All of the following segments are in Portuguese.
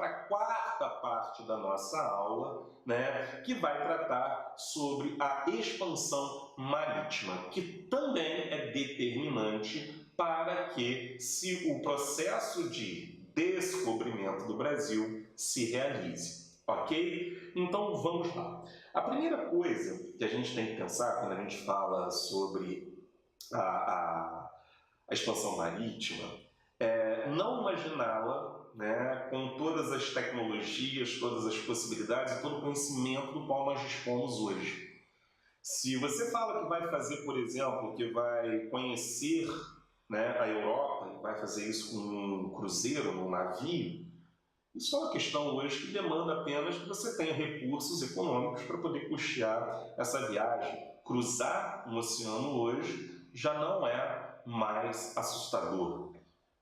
para a quarta parte da nossa aula, né, que vai tratar sobre a expansão marítima, que também é determinante para que o processo de descobrimento do Brasil se realize. Ok? Então vamos lá. A primeira coisa que a gente tem que pensar quando a gente fala sobre a expansão marítima é não imaginá-la, né, com todas as tecnologias, todas as possibilidades e todo o conhecimento do qual nós dispomos hoje. Se você fala que vai fazer, por exemplo, que vai conhecer, né, a Europa e vai fazer isso com um cruzeiro, num navio, isso é uma questão hoje que demanda apenas que você tenha recursos econômicos para poder custear essa viagem. Cruzar um oceano hoje já não é mais assustador.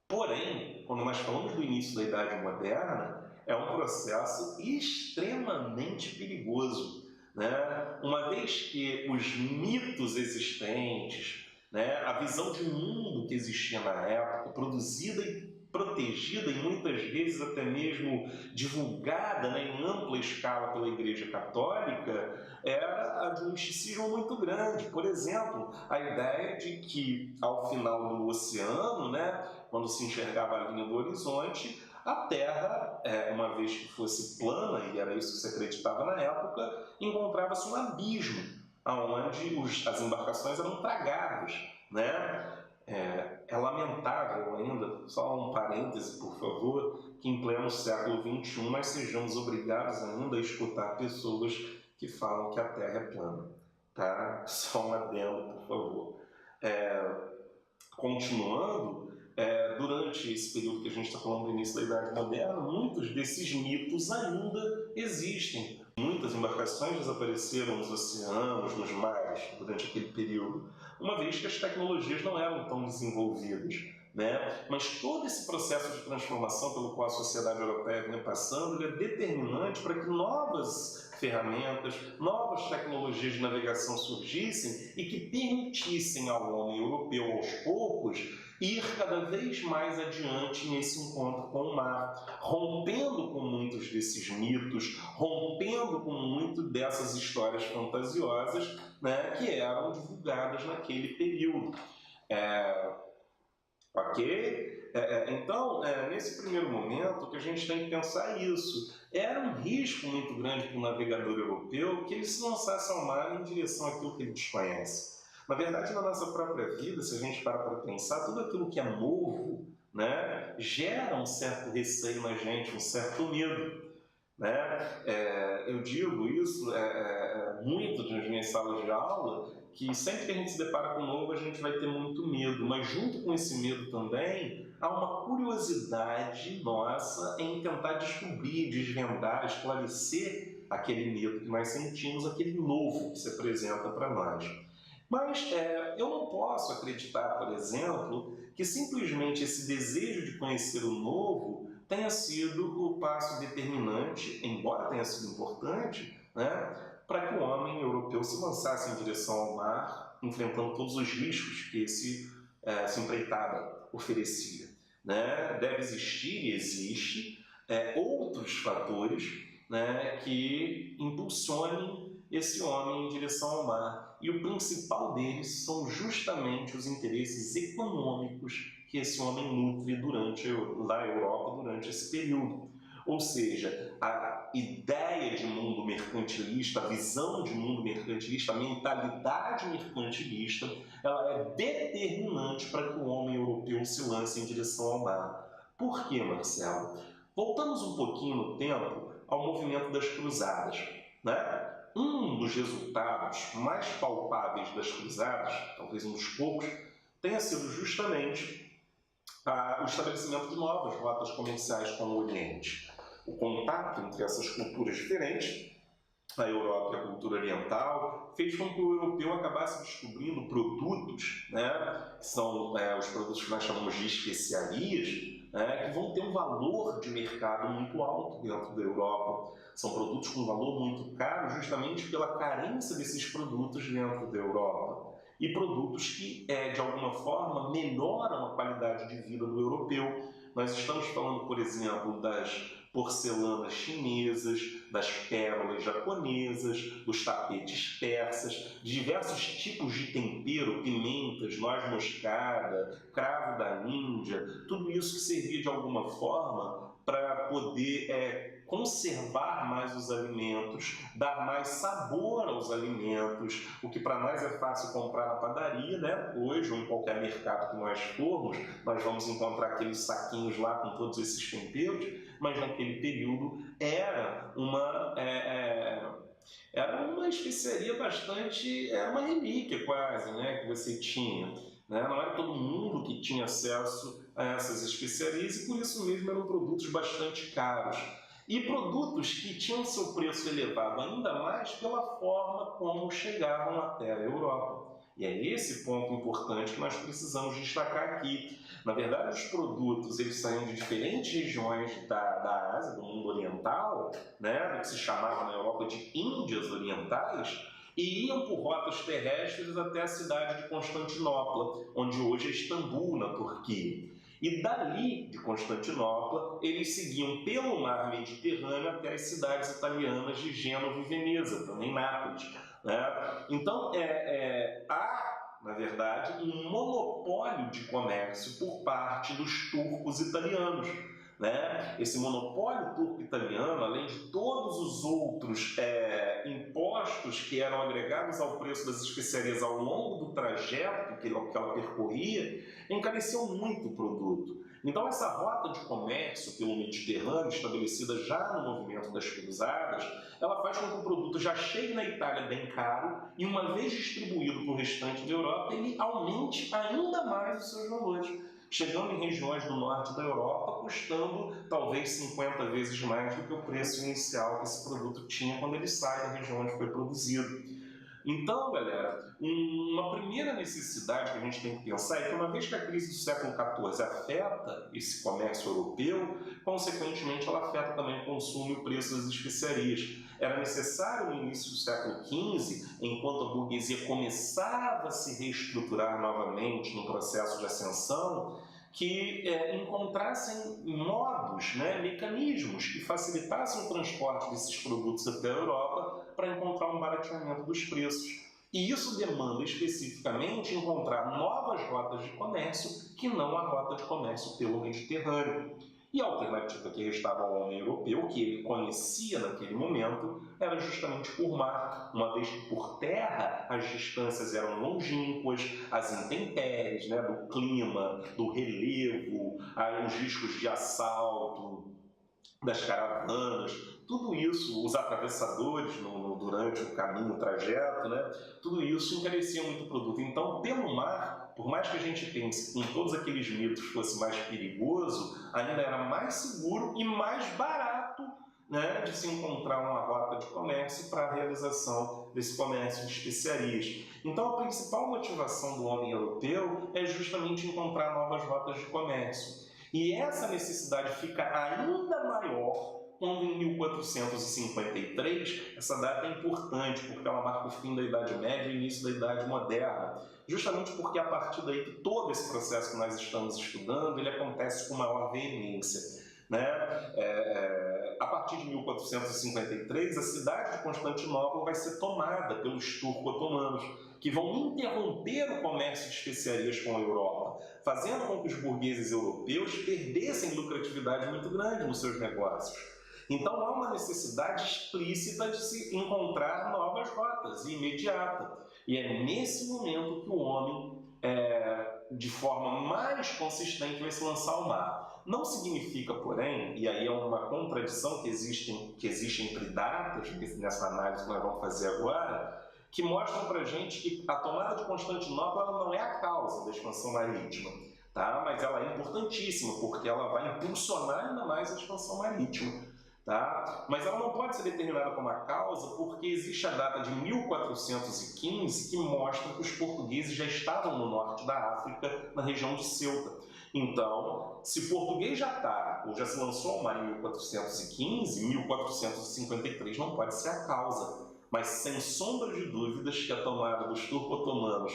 Porém, quando nós falamos do início da Idade Moderna, é um processo extremamente perigoso, né? Uma vez que os mitos existentes, né, a visão de mundo que existia na época, produzida e protegida e muitas vezes até mesmo divulgada, né, em ampla escala pela Igreja Católica, era a de um misticismo muito grande. Por exemplo, a ideia de que ao final do oceano, né, quando se enxergava a linha do horizonte, a Terra, uma vez que fosse plana, e era isso que se acreditava na época, encontrava-se um abismo, onde as embarcações eram tragadas, né? É lamentável ainda, só um parêntese, por favor, que em pleno século XXI nós sejamos obrigados ainda a escutar pessoas que falam que a Terra é plana. Tá? Só um adendo, por favor. Continuando, durante esse período que a gente está falando do início da Idade Moderna, muitos desses mitos ainda existem. Muitas embarcações desapareceram nos oceanos, nos mares, durante aquele período, uma vez que as tecnologias não eram tão desenvolvidas, né? Mas todo esse processo de transformação pelo qual a sociedade europeia vinha passando, ele é determinante para que novas ferramentas, novas tecnologias de navegação surgissem e que permitissem ao homem europeu, aos poucos, ir cada vez mais adiante nesse encontro com o mar, rompendo com muitos desses mitos, rompendo com muito dessas histórias fantasiosas, né, que eram divulgadas naquele período. Ok? Então, nesse primeiro momento, que a gente tem que pensar isso. Era um risco muito grande para o navegador europeu que ele se lançasse ao mar em direção àquilo que ele desconhece. Na verdade, na nossa própria vida, se a gente para pensar, tudo aquilo que é novo, né, gera um certo receio na gente, um certo medo. Né? Eu digo isso muito nas minhas salas de aula, que sempre que a gente se depara com o novo, a gente vai ter muito medo, mas junto com esse medo também, há uma curiosidade nossa em tentar descobrir, desvendar, esclarecer aquele medo que nós sentimos, aquele novo que se apresenta para nós. Mas eu não posso acreditar, por exemplo, que simplesmente esse desejo de conhecer o novo tenha sido o passo determinante, embora tenha sido importante, né, para que o homem europeu se lançasse em direção ao mar, enfrentando todos os riscos que essa empreitada oferecia. Né? Deve existir e existe outros fatores, né, que impulsionem esse homem em direção ao mar. E o principal deles são justamente os interesses econômicos que esse homem nutre na Europa durante esse período. Ou seja, a ideia de mundo mercantilista, a visão de mundo mercantilista, a mentalidade mercantilista, ela é determinante para que o homem europeu se lance em direção ao mar. Por quê, Marcelo? Voltamos um pouquinho no tempo ao movimento das cruzadas, né? Um dos resultados mais palpáveis das cruzadas, talvez um dos poucos, tenha sido justamente o estabelecimento de novas rotas comerciais com o Oriente. O contato entre essas culturas diferentes, a Europa e a cultura oriental, fez com que o europeu acabasse descobrindo produtos, né, que são os produtos que nós chamamos de especiarias, que vão ter um valor de mercado muito alto dentro da Europa. São produtos com valor muito caro justamente pela carência desses produtos dentro da Europa. E produtos que, de alguma forma, melhoram a qualidade de vida do europeu. Nós estamos falando, por exemplo, das porcelanas chinesas, das pérolas japonesas, dos tapetes persas, de diversos tipos de tempero, pimentas, noz moscada, cravo da Índia, tudo isso que servia de alguma forma para poder conservar mais os alimentos, dar mais sabor aos alimentos, o que para nós é fácil comprar na padaria, né? Hoje, ou em qualquer mercado que nós formos, nós vamos encontrar aqueles saquinhos lá com todos esses temperos, mas naquele período era uma especiaria bastante, era uma relíquia quase, né, que você tinha. Né? Não era todo mundo que tinha acesso a essas especiarias e por isso mesmo eram produtos bastante caros. E produtos que tinham seu preço elevado ainda mais pela forma como chegavam até a Europa. E é esse ponto importante que nós precisamos destacar aqui. Na verdade, os produtos eles saíam de diferentes regiões da Ásia, do mundo oriental, né, do que se chamava na Europa de Índias Orientais, e iam por rotas terrestres até a cidade de Constantinopla, onde hoje é Istambul, na Turquia. E dali, de Constantinopla, eles seguiam pelo mar Mediterrâneo até as cidades italianas de Gênova e Veneza, também Nápoles. Né? Então, há, na verdade, um monopólio de comércio por parte dos turcos italianos. Né? Esse monopólio turco-italiano, além de todos os outros impostos que eram agregados ao preço das especiarias ao longo do trajeto que ela percorria, encareceu muito o produto. Então, essa rota de comércio pelo Mediterrâneo, estabelecida já no movimento das cruzadas, ela faz com que o produto já chegue na Itália bem caro e, uma vez distribuído para o restante da Europa, ele aumente ainda mais os seus valores, chegando em regiões do norte da Europa, custando talvez 50 vezes mais do que o preço inicial que esse produto tinha quando ele sai da região onde foi produzido. Então, galera, uma primeira necessidade que a gente tem que pensar é que uma vez que a crise do século XIV afeta esse comércio europeu, consequentemente ela afeta também o consumo e o preço das especiarias. Era necessário no início do século XV, enquanto a burguesia começava a se reestruturar novamente no processo de ascensão, que encontrassem modos, né, mecanismos que facilitassem o transporte desses produtos até a Europa para encontrar um barateamento dos preços. E isso demanda especificamente encontrar novas rotas de comércio que não a rota de comércio pelo Mediterrâneo. E a alternativa que restava ao homem europeu, que ele conhecia naquele momento, era justamente por mar, uma vez que por terra as distâncias eram longínquas, as intempéries, né, do clima, do relevo, os riscos de assalto das caravanas, tudo isso, os atravessadores durante o caminho, o trajeto, né, tudo isso encarecia muito o produto. Então, pelo mar, por mais que a gente pense que em todos aqueles mitos fosse mais perigoso, ainda era mais seguro e mais barato, né, de se encontrar uma rota de comércio para a realização desse comércio de especiarias. Então, a principal motivação do homem europeu é justamente encontrar novas rotas de comércio. E essa necessidade fica ainda maior quando, em 1453, essa data é importante, porque ela marca o fim da Idade Média e o início da Idade Moderna, justamente porque a partir daí que todo esse processo que nós estamos estudando, ele acontece com maior veemência. Né? A partir de 1453, a cidade de Constantinopla vai ser tomada pelos turco-otomanos, que vão interromper o comércio de especiarias com a Europa, fazendo com que os burgueses europeus perdessem lucratividade muito grande nos seus negócios. Então há uma necessidade explícita de se encontrar novas rotas, imediata. E é nesse momento que o homem, de forma mais consistente, vai se lançar ao mar. Não significa, porém, e aí é uma contradição que existe entre datas, nessa análise que nós vamos fazer agora, que mostram para a gente que a tomada de Constantinopla ela não é a causa da expansão marítima, tá? Mas ela é importantíssima, porque ela vai impulsionar ainda mais a expansão marítima. Tá? Mas ela não pode ser determinada como a causa porque existe a data de 1415 que mostra que os portugueses já estavam no norte da África, na região de Ceuta. Então, se português já está, ou já se lançou ao mar em 1415, 1453 não pode ser a causa. Mas, sem sombra de dúvidas, que a tomada dos turco-otomanos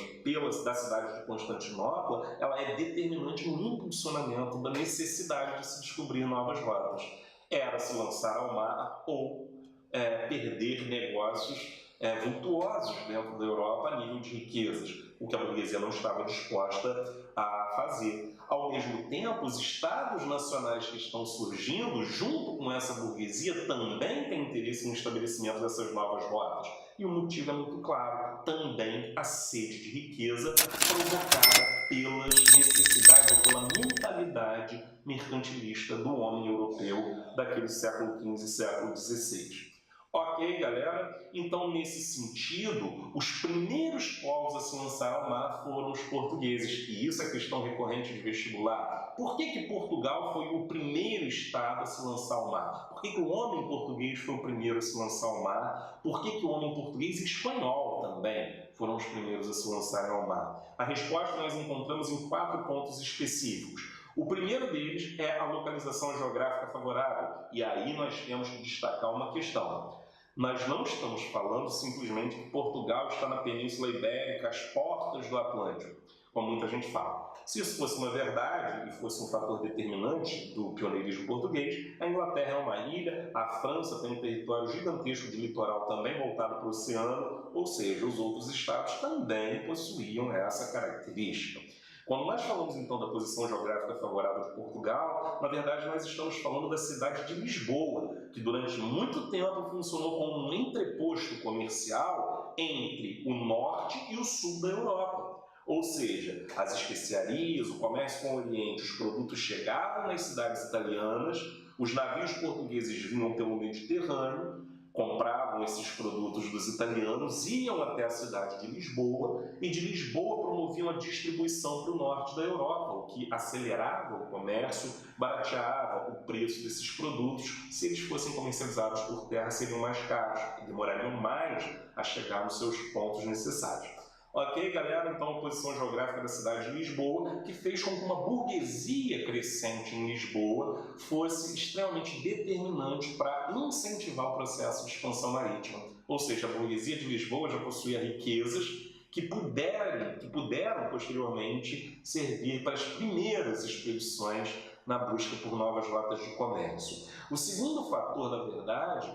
da cidade de Constantinopla ela é determinante no impulsionamento da necessidade de se descobrir novas rotas. era se lançar ao mar ou perder negócios vultuosos dentro da Europa a nível de riquezas, o que a burguesia não estava disposta a fazer. Ao mesmo tempo, os estados nacionais que estão surgindo, junto com essa burguesia, também têm interesse no estabelecimento dessas novas rotas. E o motivo é muito claro, também a sede de riqueza provocada pelas necessidades ou pela mentalidade mercantilista do homem europeu daquele século XV e século XVI. Ok, galera? Então, nesse sentido, os primeiros povos a se lançar ao mar foram os portugueses. E isso é questão recorrente de vestibular. Por que Portugal foi o primeiro estado a se lançar ao mar? Por que o homem português foi o primeiro a se lançar ao mar? Por que o homem português e espanhol também foram os primeiros a se lançarem ao mar? A resposta nós encontramos em 4 pontos específicos. O primeiro deles é a localização geográfica favorável, e aí nós temos que destacar uma questão. Nós não estamos falando simplesmente que Portugal está na Península Ibérica, às portas do Atlântico, como muita gente fala. Se isso fosse uma verdade e fosse um fator determinante do pioneirismo português, a Inglaterra é uma ilha, a França tem um território gigantesco de litoral também voltado para o oceano, ou seja, os outros estados também possuíam essa característica. Quando nós falamos, então, da posição geográfica favorável de Portugal, na verdade, nós estamos falando da cidade de Lisboa, que durante muito tempo funcionou como um entreposto comercial entre o norte e o sul da Europa. Ou seja, as especiarias, o comércio com o Oriente, os produtos chegavam nas cidades italianas, os navios portugueses vinham pelo Mediterrâneo, compravam esses produtos dos italianos, iam até a cidade de Lisboa e de Lisboa promoviam a distribuição para o norte da Europa, o que acelerava o comércio, barateava o preço desses produtos. Se eles fossem comercializados por terra, seriam mais caros e demorariam mais a chegar nos seus pontos necessários. Ok, galera? Então, a posição geográfica da cidade de Lisboa, que fez com que uma burguesia crescente em Lisboa fosse extremamente determinante para incentivar o processo de expansão marítima. Ou seja, a burguesia de Lisboa já possuía riquezas que puderam posteriormente servir para as primeiras expedições na busca por novas rotas de comércio. O segundo fator, na verdade,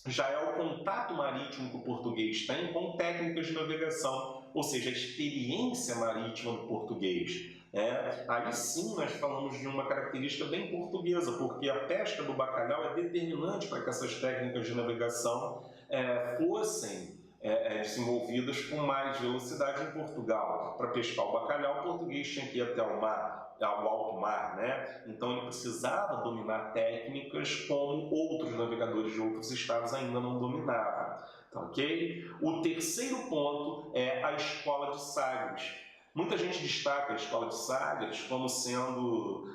já é o contato marítimo que o português tem com técnicas de navegação, ou seja, a experiência marítima do português. Aí sim nós falamos de uma característica bem portuguesa, porque a pesca do bacalhau é determinante para que essas técnicas de navegação fossem desenvolvidas com mais velocidade em Portugal. Para pescar o bacalhau, o português tinha que ir até o mar, ao alto mar, Então ele precisava dominar técnicas como outros navegadores de outros estados ainda não dominavam. Tá, ok? O terceiro ponto é a escola de Sagres. Muita gente destaca a escola de Sagres como sendo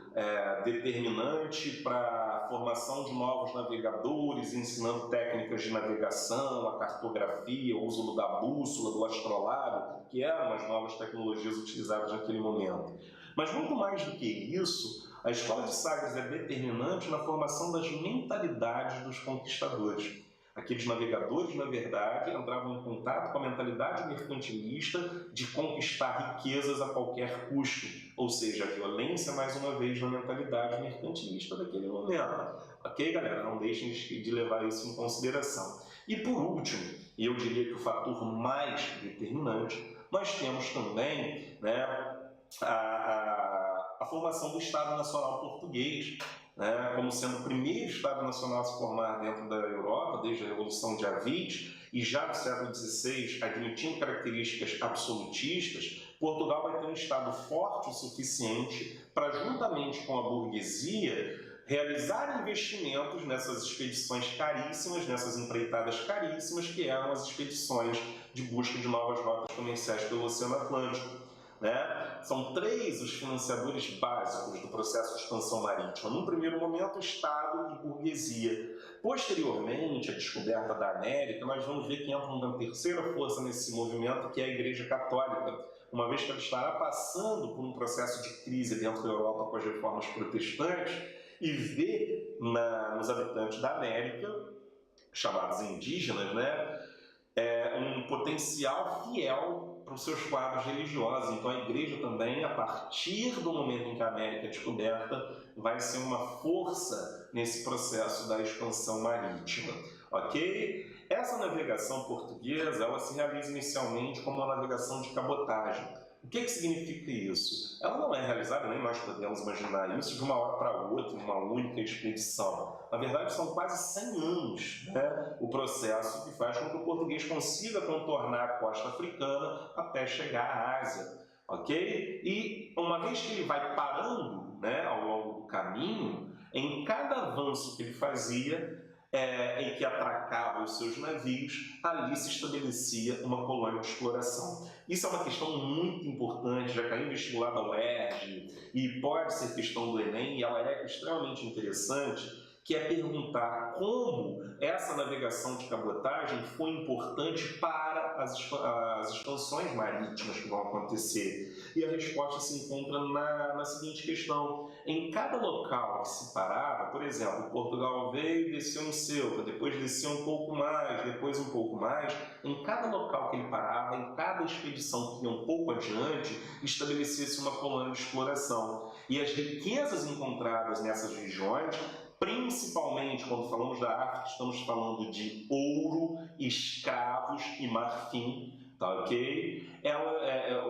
determinante para a formação de novos navegadores, ensinando técnicas de navegação, a cartografia, o uso da bússola, do astrolábio, que eram as novas tecnologias utilizadas naquele momento. Mas muito mais do que isso, a escola de Sagres é determinante na formação das mentalidades dos conquistadores. Aqueles navegadores, na verdade, entravam em contato com a mentalidade mercantilista de conquistar riquezas a qualquer custo, ou seja, a violência, mais uma vez, na mentalidade mercantilista daquele momento. Ok, galera? Não deixem de levar isso em consideração. E por último, e eu diria que o fator mais determinante, nós temos também a formação do Estado Nacional Português, como sendo o primeiro Estado Nacional a se formar dentro da Europa, desde a Revolução de Aviz, e já no século XVI, admitindo características absolutistas, Portugal vai ter um Estado forte o suficiente para, juntamente com a burguesia, realizar investimentos nessas expedições caríssimas, nessas empreitadas caríssimas, que eram as expedições de busca de novas rotas comerciais pelo Oceano Atlântico. São 3 os financiadores básicos do processo de expansão marítima. Num primeiro momento, Estado e burguesia. Posteriormente, a descoberta da América, nós vamos ver que entra uma terceira força nesse movimento, que é a Igreja Católica, uma vez que ela estará passando por um processo de crise dentro da Europa com as reformas protestantes, e vê nos habitantes da América, chamados indígenas, um potencial fiel para os seus quadros religiosos. Então a igreja também, a partir do momento em que a América é descoberta, vai ser uma força nesse processo da expansão marítima, ok? Essa navegação portuguesa, ela se realiza inicialmente como uma navegação de cabotagem. O que significa isso? Ela não é realizada, nem nós podemos imaginar isso, de uma hora para outra, em uma única expedição. Na verdade, são quase 100 anos, né, o processo que faz com que o português consiga contornar a costa africana até chegar à Ásia, ok? E uma vez que ele vai parando, né, ao longo do caminho, em cada avanço que ele fazia, em que atracava os seus navios, ali se estabelecia uma colônia de exploração. Isso é uma questão muito importante, já caiu em vestibular da UERJ e pode ser questão do Enem, e ela é extremamente interessante, que é perguntar como essa navegação de cabotagem foi importante para as expansões marítimas que vão acontecer. E a resposta se encontra na seguinte questão: em cada local que se parava, por exemplo, Portugal veio e desceu em Ceuta, depois desceu um pouco mais, depois um pouco mais, em cada local que ele parava, em cada expedição que ia um pouco adiante, estabelecia-se uma colônia de exploração. E as riquezas encontradas nessas regiões, principalmente quando falamos da África, estamos falando de ouro, escravos e marfim, tá ok?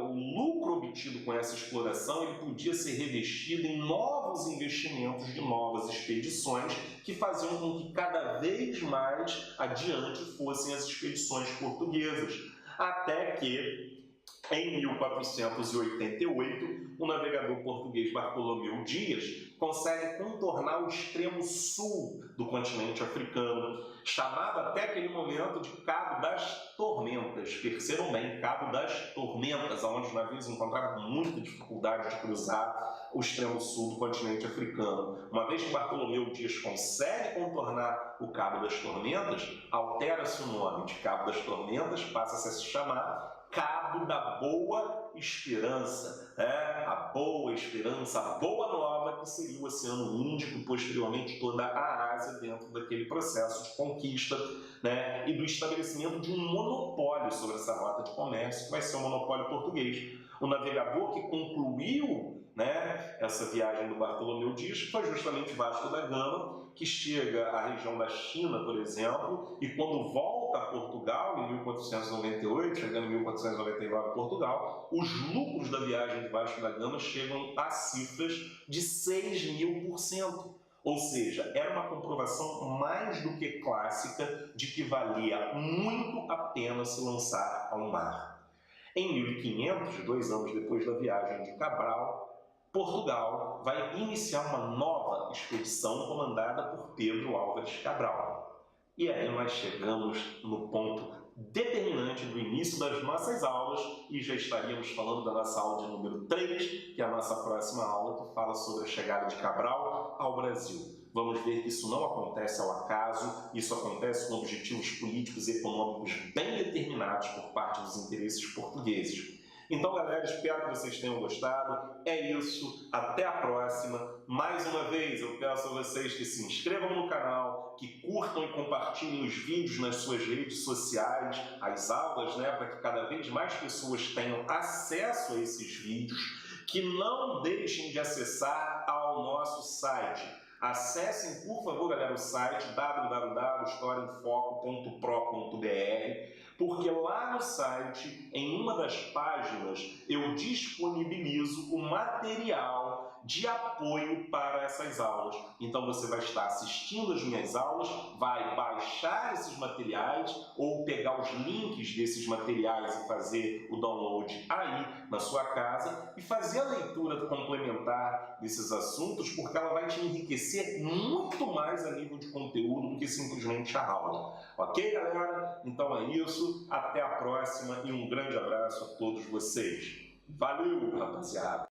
O lucro obtido com essa exploração ele podia ser revestido em novos investimentos de novas expedições que faziam com que cada vez mais adiante fossem as expedições portuguesas, até que em 1488, o navegador português Bartolomeu Dias consegue contornar o extremo sul do continente africano, chamado até aquele momento de Cabo das Tormentas. Percebam bem, Cabo das Tormentas, onde os navios encontravam muita dificuldade de cruzar o extremo sul do continente africano. Uma vez que Bartolomeu Dias consegue contornar o Cabo das Tormentas, altera-se o nome de Cabo das Tormentas, passa-se a se chamar Cabo da Boa Esperança, a Boa Esperança, a Boa Nova, que seria o Oceano Índico e posteriormente toda a Ásia dentro daquele processo de conquista, né, e do estabelecimento de um monopólio sobre essa rota de comércio, que vai ser o monopólio português. O navegador que concluiu, né, essa viagem do Bartolomeu Dias foi justamente Vasco da Gama, que chega à região da China, por exemplo, e quando volta a Portugal, em 1498, chegando em 1499 a Portugal, os lucros da viagem de Vasco da Gama chegam a cifras de 6.000%. Ou seja, era uma comprovação mais do que clássica de que valia muito a pena se lançar ao mar. Em 1500, 2 anos depois da viagem de Cabral, Portugal vai iniciar uma nova expedição comandada por Pedro Álvares Cabral. E aí nós chegamos no ponto determinante do início das nossas aulas e já estaríamos falando da nossa aula de número 3, que é a nossa próxima aula, que fala sobre a chegada de Cabral ao Brasil. Vamos ver que isso não acontece ao acaso, isso acontece com objetivos políticos e econômicos bem determinados por parte dos interesses portugueses. Então, galera, espero que vocês tenham gostado. É isso, até a próxima. Mais uma vez, eu peço a vocês que se inscrevam no canal, que curtam e compartilhem os vídeos nas suas redes sociais, as aulas, né, para que cada vez mais pessoas tenham acesso a esses vídeos, que não deixem de acessar ao nosso site. Acessem, por favor, galera, o site www.historiaemfoco.pro.br, porque lá no site, em uma das páginas, eu disponibilizo o material de apoio para essas aulas. Então você vai estar assistindo as minhas aulas, vai baixar esses materiais ou pegar os links desses materiais e fazer o download aí na sua casa e fazer a leitura complementar desses assuntos, porque ela vai te enriquecer muito mais a nível de conteúdo do que simplesmente a aula. Ok, galera? Então é isso, até a próxima e um grande abraço a todos vocês. Valeu, rapaziada!